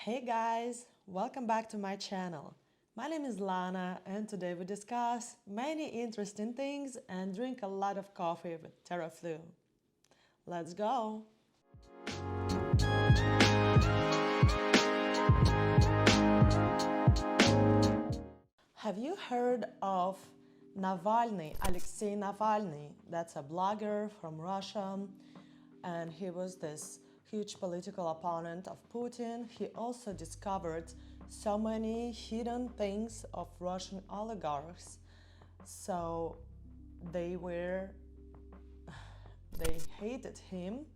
Hey guys, welcome back to my channel. My name is Lana and today we discuss many interesting things and drink a lot of coffee with TerraFlu. Let's go! Have you heard of Navalny, Alexei Navalny? That's a blogger from Russia, and he was this huge political opponent of Putin. He also discovered so many hidden things of Russian oligarchs. So they hated him,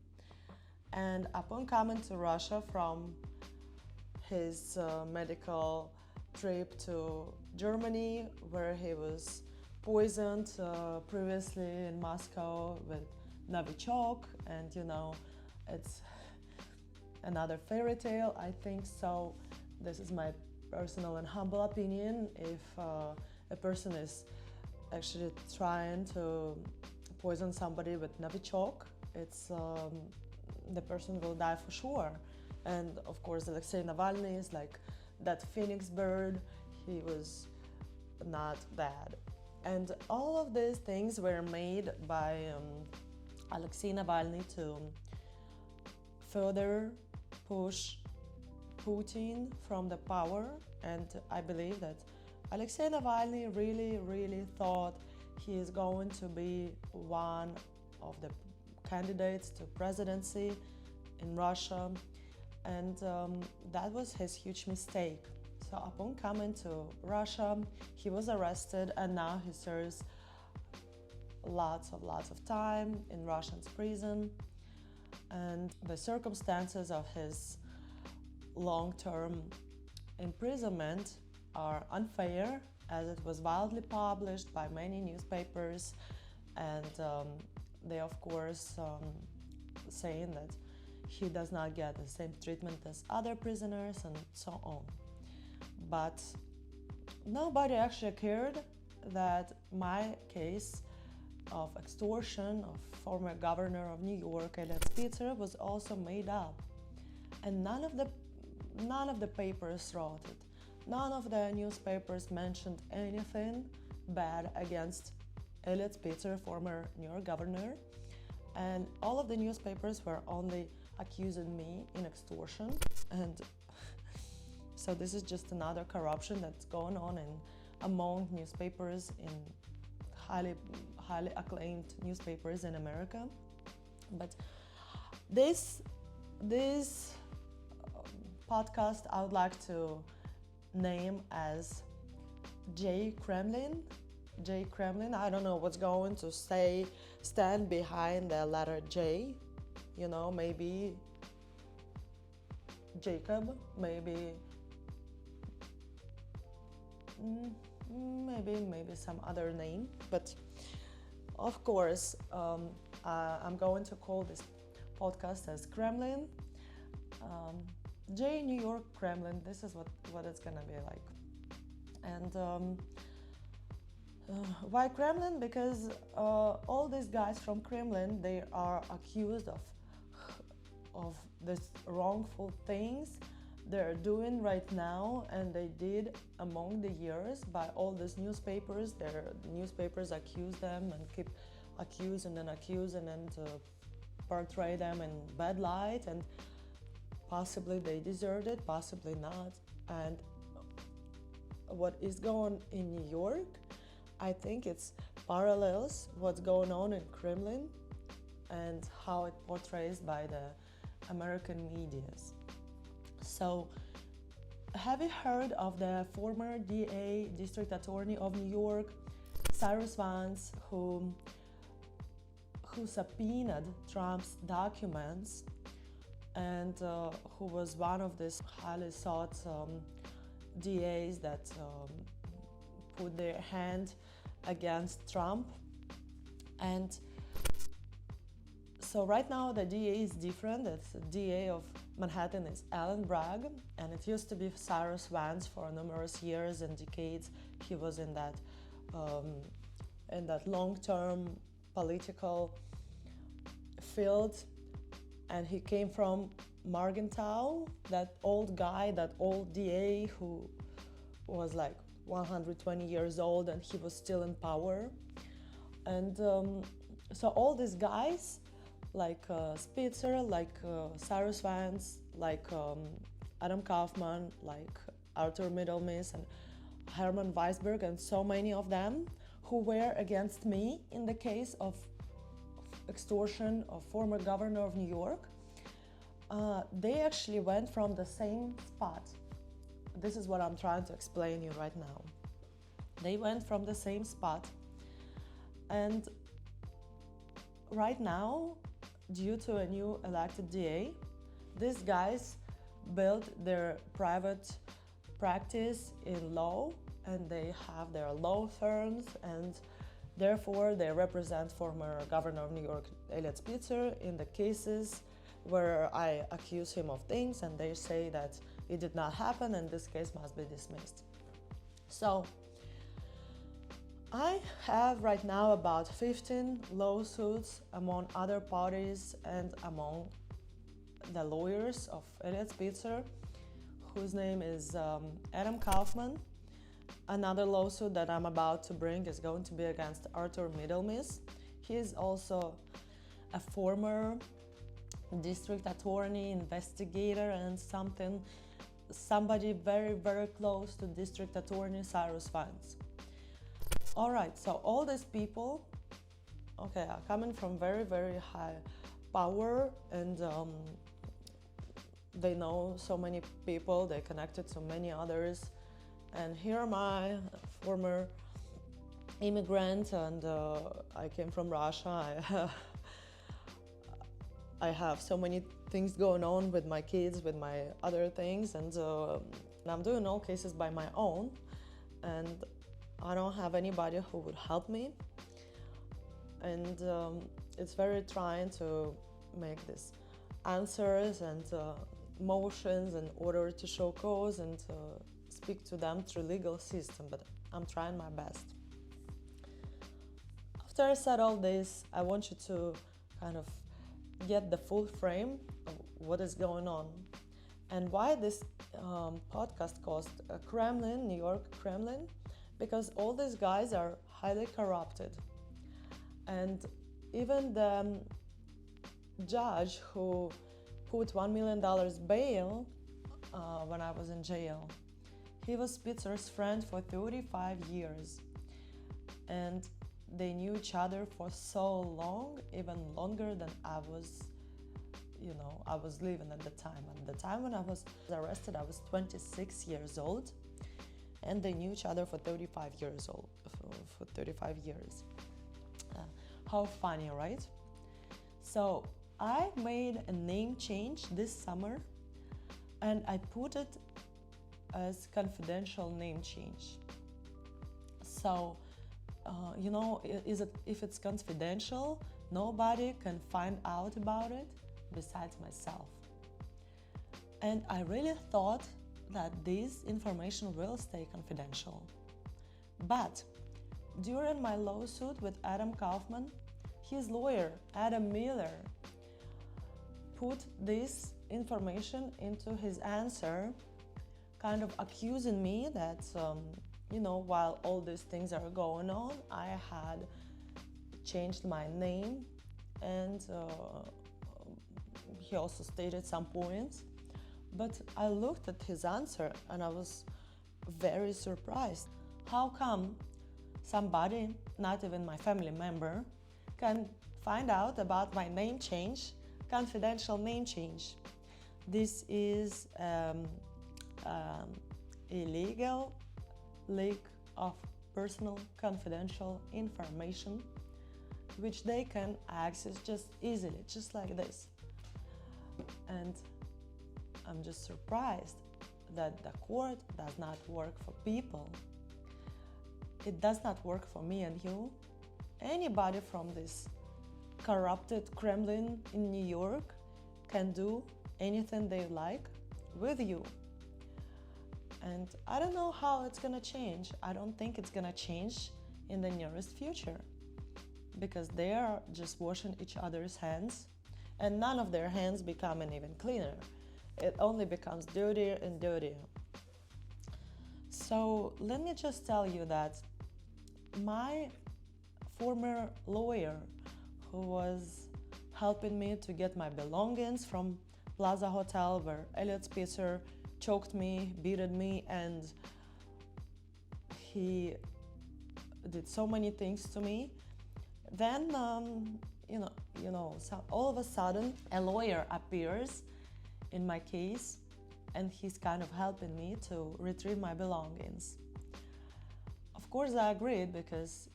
and upon coming to Russia from his medical trip to Germany, where he was poisoned previously in Moscow with Novichok, and it's another fairy tale, I think. So this is my personal and humble opinion. If a person is actually trying to poison somebody with Novichok, it's the person will die for sure. And of course, Alexei Navalny is like that phoenix bird. He was not bad. And all of these things were made by Alexei Navalny to further push Putin from the power. And I believe that Alexei Navalny really thought he is going to be one of the candidates to presidency in Russia. And that was his huge mistake. So upon coming to Russia, he was arrested, and now he serves lots of time in Russian prison. And the circumstances of his long-term imprisonment are unfair, as it was widely published by many newspapers, and they of course saying that he does not get the same treatment as other prisoners and so on. But nobody actually cared that my case of extortion of former governor of New York, Eliot Spitzer, was also made up. And none of the papers wrote it. None of the newspapers mentioned anything bad against Eliot Spitzer, former New York governor. And all of the newspapers were only accusing me in extortion. And so this is just another corruption that's going on among newspapers, in highly acclaimed newspapers in America. But this podcast I would like to name as J Kremlin. J Kremlin. I don't know what's going to stand behind the letter J. Maybe Jacob, maybe some other name. But of course, I'm going to call this podcast as Kremlin. J New York Kremlin. This is what it's gonna be like. And why Kremlin? Because all these guys from Kremlin, they are accused of this wrongful things they're doing right now, and they did among the years by all these newspapers. The newspapers accuse them and keep accusing and portray them in bad light, and possibly they deserved it, possibly not. And what is going on in New York, I think it's parallels what's going on in Kremlin and how it portrays by the American medias. So, have you heard of the former DA, District Attorney of New York, Cyrus Vance, who subpoenaed Trump's documents, and who was one of these highly sought DAs that put their hand against Trump? And so right now the DA is different. It's the DA of Manhattan is Allen Bragg, and it used to be Cyrus Vance for numerous years and decades. He was in that long-term political field, and he came from Morgenthau, that old guy, that old DA who was like 120 years old and he was still in power. And so all these guys, like Spitzer, like Cyrus Vance, like Adam Kaufman, like Arthur Middlemiss and Herman Weisberg, and so many of them who were against me in the case of extortion of former governor of New York, they actually went from the same spot. This is what I'm trying to explain you right now. They went from the same spot, and right now, due to a new elected DA, these guys built their private practice in law, and they have their law firms, and therefore they represent former governor of New York, Eliot Spitzer, in the cases where I accuse him of things, and they say that it did not happen and this case must be dismissed. So I have right now about 15 lawsuits among other parties and among the lawyers of Eliot Spitzer, whose name is Adam Kaufman. Another lawsuit that I'm about to bring is going to be against Arthur Middlemiss. He is also a former district attorney, investigator, and somebody very, very close to district attorney Cyrus Vance. All right, so all these people, okay, are coming from very, very high power, and they know so many people, they connected to many others. And here am I, a former immigrant, and I came from Russia. I have so many things going on with my kids, with my other things, and I'm doing all cases by my own, and I don't have anybody who would help me. And it's very trying to make these answers and motions in order to show cause and speak to them through legal system, but I'm trying my best. After I said all this, I want you to kind of get the full frame of what is going on and why this podcast cost Kremlin, New York Kremlin, because all these guys are highly corrupted. And even the judge who put $1 million bail when I was in jail, he was Spitzer's friend for 35 years. And they knew each other for so long, even longer than I was living at the time. At the time when I was arrested, I was 26 years old, and they knew each other for 35 years. How funny, right? So I made a name change this summer, and I put it as confidential name change. So if it's confidential, nobody can find out about it besides myself. And I really thought that this information will stay confidential. But during my lawsuit with Adam Kaufman, his lawyer, Adam Miller, put this information into his answer, kind of accusing me that while all these things are going on, I had changed my name, and he also stated some points. But I looked at his answer and I was very surprised. How come somebody, not even my family member, can find out about my name change, confidential name change? This is illegal leak of personal confidential information, which they can access just easily, just like this. And I'm just surprised that the court does not work for people. It does not work for me and you. Anybody from this corrupted Kremlin in New York can do anything they like with you. And I don't know how it's gonna change. I don't think it's gonna change in the nearest future, because they are just washing each other's hands, and none of their hands becoming even cleaner. it only becomes dirtier and dirtier. So let me just tell you that my former lawyer, who was helping me to get my belongings from Plaza Hotel, where Eliot Spitzer choked me, beated me, and he did so many things to me. Then, so all of a sudden, a lawyer appears in my case, and he's kind of helping me to retrieve my belongings. Of course, I agreed because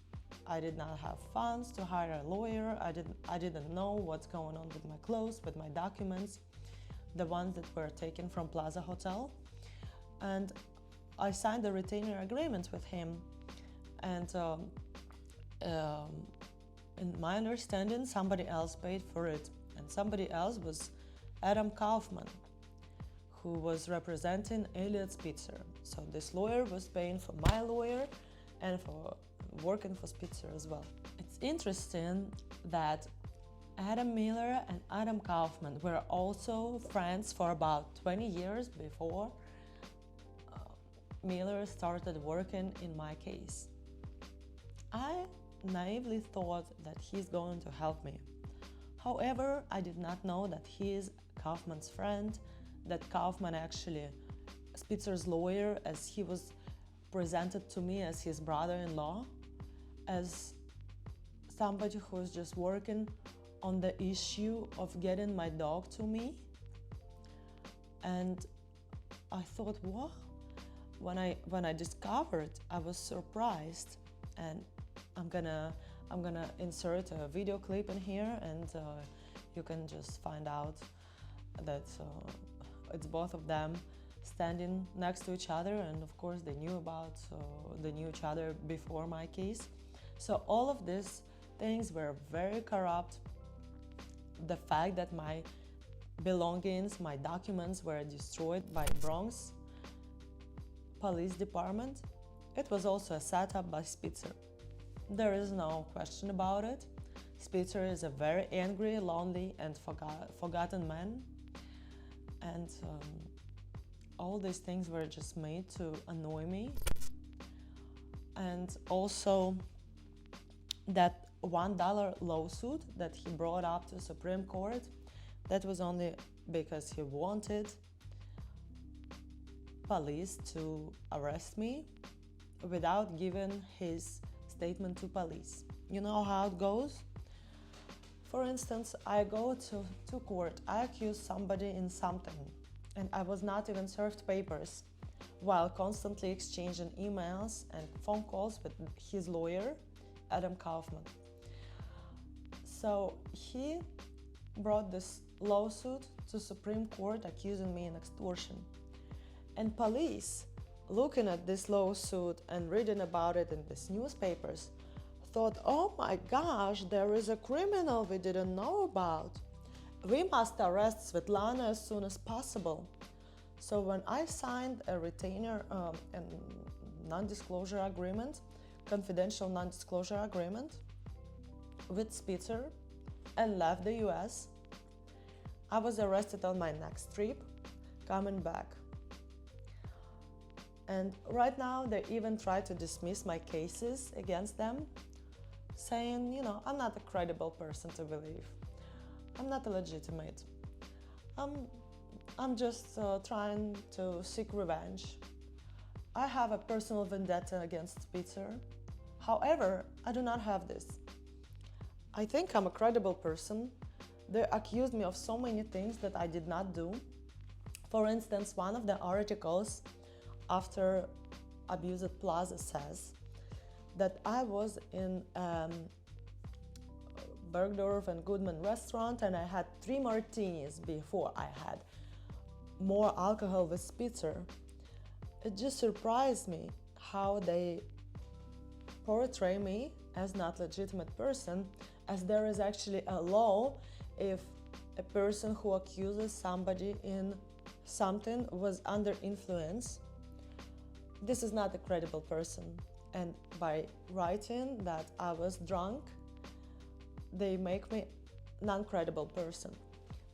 I did not have funds to hire a lawyer. I didn't know what's going on with my clothes, with my documents, the ones that were taken from Plaza Hotel. And I signed a retainer agreement with him. And in my understanding, somebody else paid for it. And somebody else was Adam Kaufman, who was representing Eliot Spitzer. So this lawyer was paying for my lawyer and for working for Spitzer as well. It's interesting that Adam Miller and Adam Kaufman were also friends for about 20 years before Miller started working in my case. I naively thought that he's going to help me. However, I did not know that he is Kaufman's friend, that Kaufman actually Spitzer's lawyer, as he was presented to me as his brother-in-law, as somebody who's just working on the issue of getting my dog to me. And I thought, what? When I discovered, I was surprised, and I'm gonna insert a video clip in here, and you can just find out that it's both of them standing next to each other, and of course they knew each other before my case. So all of these things were very corrupt. The fact that my belongings, my documents were destroyed by Bronx Police Department, it was also a setup by Spitzer. There is no question about it. Spitzer is a very angry, lonely, and forgotten man. And all these things were just made to annoy me. And also that $1 lawsuit that he brought up to Supreme Court, that was only because he wanted police to arrest me without giving his statement to police. You know how it goes? For instance, I go to court, I accuse somebody in something, and I was not even served papers, while constantly exchanging emails and phone calls with his lawyer, Adam Kaufman. So he brought this lawsuit to Supreme Court accusing me in extortion. And police, looking at this lawsuit and reading about it in these newspapers, thought, oh my gosh, there is a criminal we didn't know about. We must arrest Lana as soon as possible. So when I signed a retainer and non-disclosure agreement, confidential non-disclosure agreement with Spitzer and left the US, I was arrested on my next trip coming back. And right now they even try to dismiss my cases against them, saying, I'm not a credible person to believe. I'm not legitimate. I'm just trying to seek revenge. I have a personal vendetta against Spitzer. However, I do not have this. I think I'm a credible person. They accused me of so many things that I did not do. For instance, one of the articles after Abuse at Plaza says that I was in Bergdorf and Goodman restaurant and I had 3 martinis before I had more alcohol with Spitzer. It just surprised me how they portray me as not legitimate person, as there is actually a law if a person who accuses somebody in something was under influence. This is not a credible person, and by writing that I was drunk, they make me non-credible person.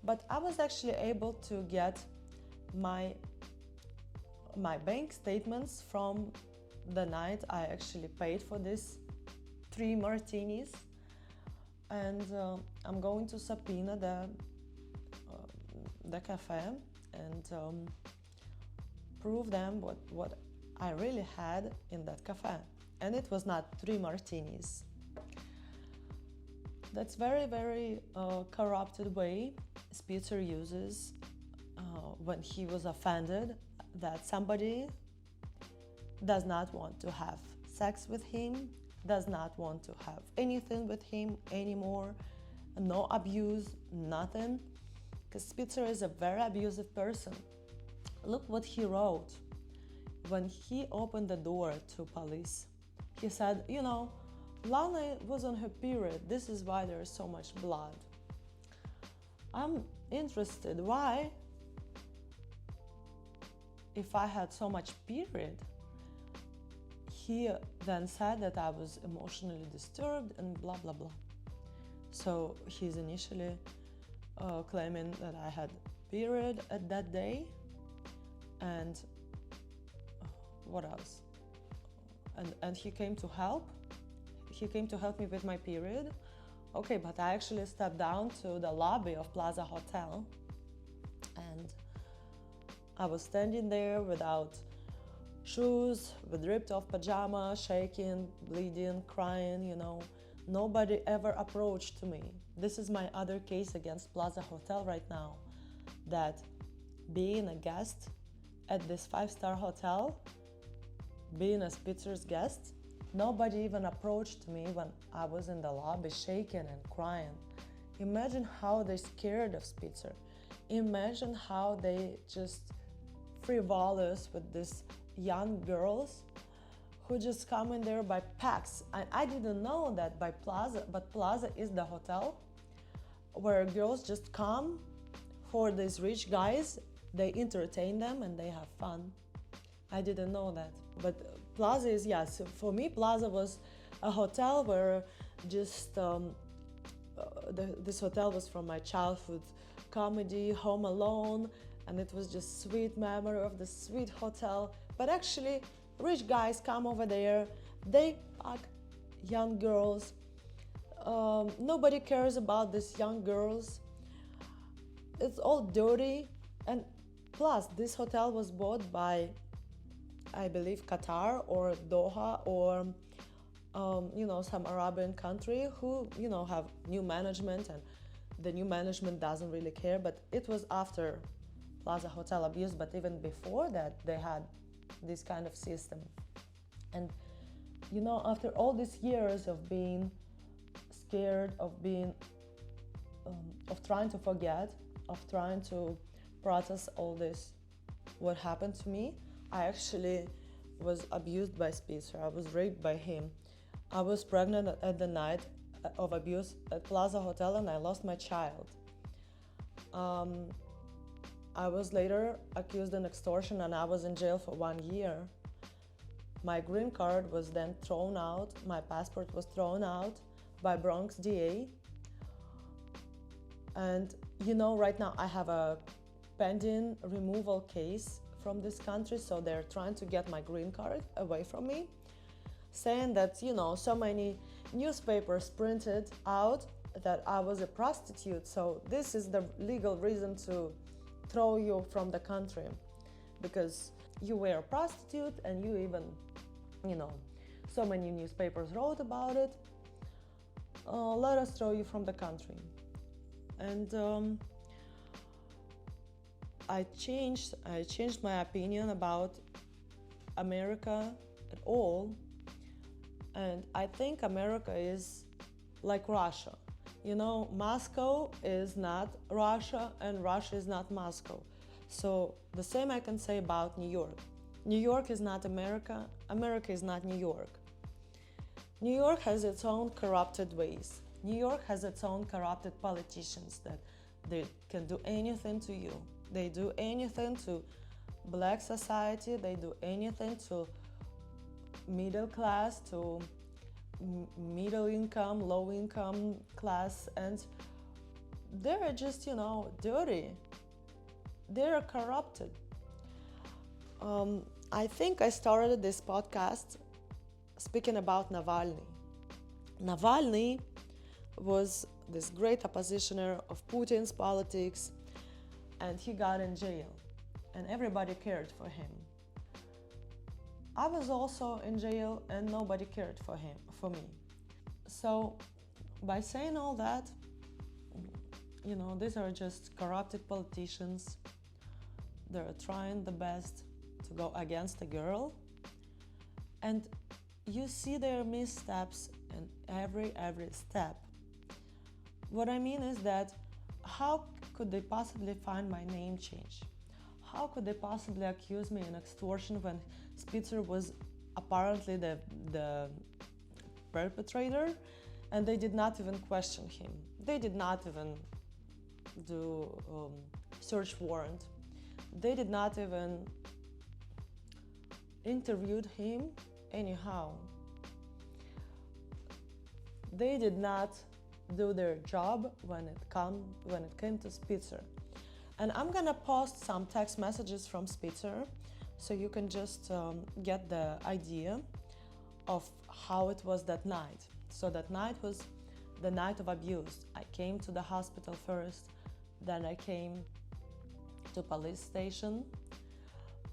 But I was actually able to get my bank statements from the night I actually paid for this 3 martinis, and I'm going to subpoena the cafe and prove them what I really had in that cafe. And it was not 3 martinis. That's very, very corrupted way Spitzer uses when he was offended that somebody does not want to have sex with him, does not want to have anything with him anymore, no abuse, nothing, because Spitzer is a very abusive person. Look what he wrote when he opened the door to police. He said, you know, Lana was on her period, this is why there is so much blood. I'm interested, why? If I had so much period. He then said that I was emotionally disturbed and blah blah blah. So he's initially claiming that I had period at that day, and what else? And he came to help. He came to help me with my period. Okay, but I actually stepped down to the lobby of Plaza Hotel, and I was standing there without shoes, with ripped off pajamas, shaking, bleeding, crying, you know. Nobody ever approached me. This is my other case against Plaza Hotel right now, that being a guest at this 5-star hotel, being a Spitzer's guest, nobody even approached me when I was in the lobby shaking and crying. Imagine how they're scared of Spitzer. Imagine how they just frivolous with these young girls who just come in there by packs. And I didn't know that by Plaza, but Plaza is the hotel where girls just come for these rich guys, they entertain them and they have fun. I didn't know that. But Plaza is, yes, for me Plaza was a hotel where just this hotel was from my childhood comedy Home Alone, and it was just sweet memory of the sweet hotel. But actually rich guys come over there, they pack young girls, nobody cares about these young girls, it's all dirty. And plus this hotel was bought by, I believe, Qatar or Doha or you know, some Arabian country who, you know, have new management, and the new management doesn't really care. But it was after Plaza Hotel abuse, but even before that they had this kind of system. And you know, after all these years of being scared, of being of trying to forget, of trying to process all this what happened to me, I actually was abused by Spitzer. I was raped by him. I was pregnant at the night of abuse at Plaza Hotel, and I lost my child. I was later accused of extortion, and I was in jail for 1 year. My green card was then thrown out. My passport was thrown out by Bronx DA. And you know, right now I have a pending removal case from this country, so they're trying to get my green card away from me, saying that, you know, so many newspapers printed out that I was a prostitute, so this is the legal reason to throw you from the country, because you were a prostitute and you even, you know, so many newspapers wrote about it. Let us throw you from the country. And I changed my opinion about America at all, and I think America is like Russia. You know, Moscow is not Russia and Russia is not Moscow. So the same I can say about New York. New York is not America, America is not New York. New York has its own corrupted ways. New York has its own corrupted politicians that they can do anything to you. They do anything to black society, they do anything to middle class, to middle income, low income class, and they're just, you know, dirty. they're corrupted. I think I started this podcast speaking about Navalny. Navalny was this great oppositioner of Putin's politics, and he got in jail, and everybody cared for him. I was also in jail, and nobody cared for me. So, by saying all that, these are just corrupted politicians. They're trying the best to go against a girl, and you see their missteps in every step. What I mean is that how could they possibly find my name change? How could they possibly accuse me in extortion when Spitzer was apparently the perpetrator, and they did not even question him? They did not even do search warrant. They did not even interviewed him anyhow. They did not do their job when it came to Spitzer. And I'm gonna post some text messages from Spitzer so you can just get the idea of how it was that night. So that night was the night of abuse. I came to the hospital first, then I came to police station,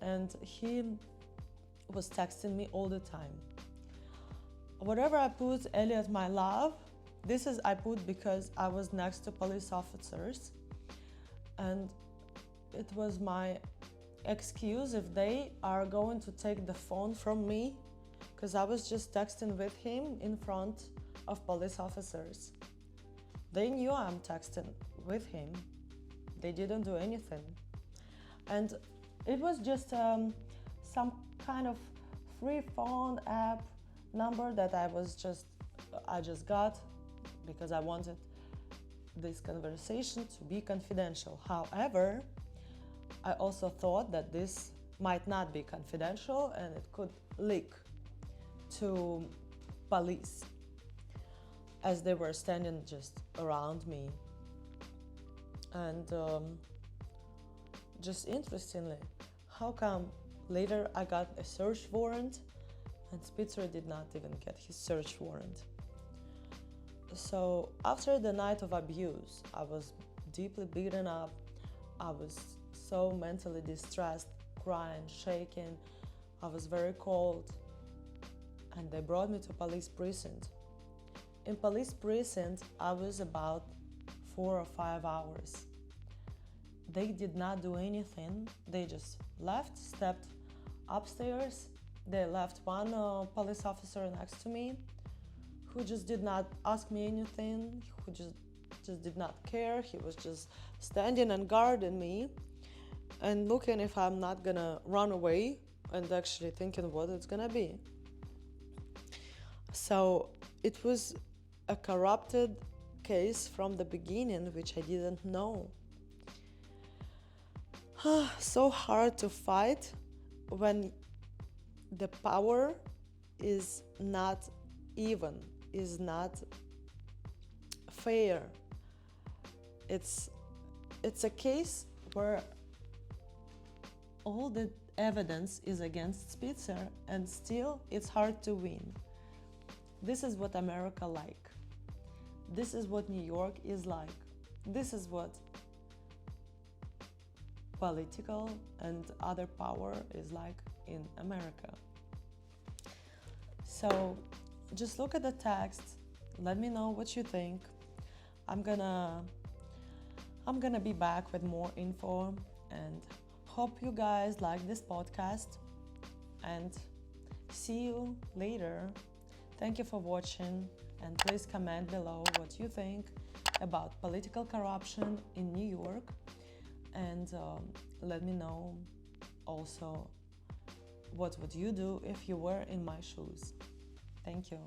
and he was texting me all the time. Whatever I put, Eliot, my love, I put because I was next to police officers, and it was my excuse if they are going to take the phone from me, because I was just texting with him in front of police officers. They knew I'm texting with him. They didn't do anything. And it was just some kind of free phone app number that I just got because I wanted this conversation to be confidential. However, I also thought that this might not be confidential and it could leak to police as they were standing just around me. And just interestingly, how come later I got a search warrant and Spitzer did not even get his search warrant? So after the night of abuse, I was deeply beaten up. I was so mentally distressed, crying, shaking. I was very cold. And they brought me to police precinct. In police precinct, I was about 4 or 5 hours. They did not do anything. They just left, stepped upstairs. They left one police officer next to me who just did not ask me anything, who just did not care. He was just standing and guarding me and looking if I'm not gonna run away and actually thinking what it's gonna be. So it was a corrupted case from the beginning, which I didn't know. So hard to fight when the power is not even, is not fair. It's a case where all the evidence is against Spitzer and still it's hard to win. This is what America like. This is what New York is like. This is what political and other power is like in America. So just look at the text, let me know what you think. I'm gonna be back with more info, and hope you guys like this podcast, and see you later. Thank you for watching, and please comment below what you think about political corruption in New York, and let me know also what would you do if you were in my shoes. Thank you.